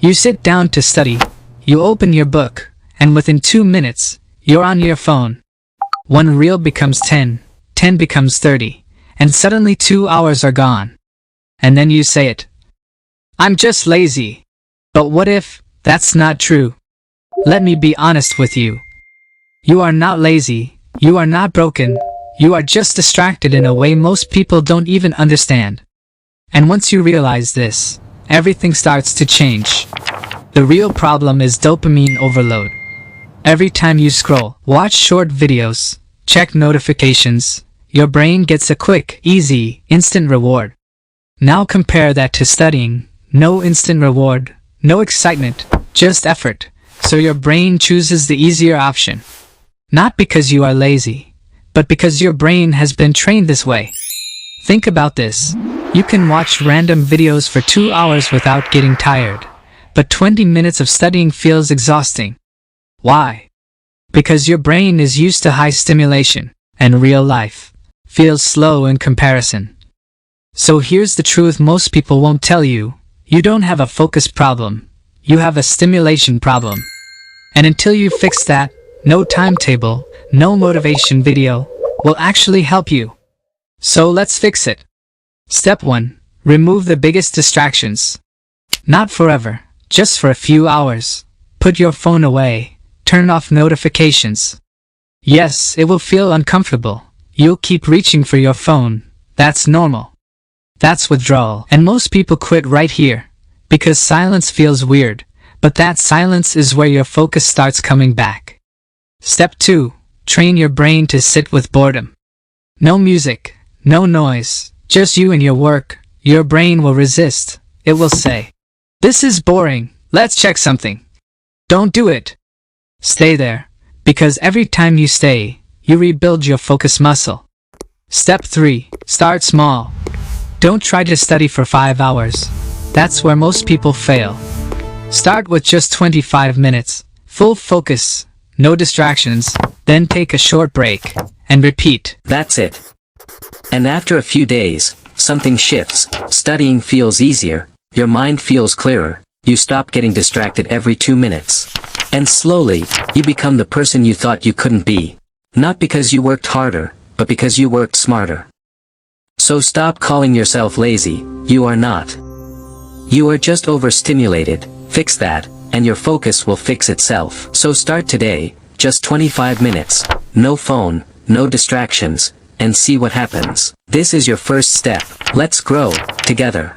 You sit down to study, you open your book, and within 2 minutes, you're on your phone. 1 reel becomes 10, 10 becomes 30, and suddenly 2 hours are gone. And then you say it. I'm just lazy. But what if that's not true? Let me be honest with you. You are not lazy, you are not broken, you are just distracted in a way most people don't even understand. And once you realize this, everything starts to change. The real problem is dopamine overload. Every time you scroll, watch short videos, check notifications, your brain gets a quick, easy, instant reward. Now compare that to studying. No instant reward, no excitement, just effort. So your brain chooses the easier option. Not because you are lazy, but because your brain has been trained this way. Think about this. You can watch random videos for 2 hours without getting tired, but 20 minutes of studying feels exhausting. Why? Because your brain is used to high stimulation, and real life feels slow in comparison. So here's the truth most people won't tell you. You don't have a focus problem. You have a stimulation problem. And until you fix that, no timetable, no motivation video will actually help you. So let's fix it. Step 1. Remove the biggest distractions. Not forever, just for a few hours. Put your phone away. Turn off notifications. Yes, it will feel uncomfortable. You'll keep reaching for your phone. That's normal. That's withdrawal. And most people quit right here. Because silence feels weird. But that silence is where your focus starts coming back. Step 2. Train your brain to sit with boredom. No music, no noise, just you and your work. Your brain will resist. It will say, "This is boring, let's check something." Don't do it. Stay there, because every time you stay, you rebuild your focus muscle. Step 3. Start small. Don't try to study for 5 hours. That's where most people fail. Start with just 25 minutes, full focus, no distractions, then take a short break, and repeat. That's it. And after a few days, something shifts. Studying feels easier, your mind feels clearer, you stop getting distracted every 2 minutes. And slowly, you become the person you thought you couldn't be. Not because you worked harder, but because you worked smarter. So stop calling yourself lazy, you are not. You are just overstimulated. Fix that, and your focus will fix itself. So start today, just 25 minutes, no phone, no distractions, and see what happens. This is your first step. Let's grow together.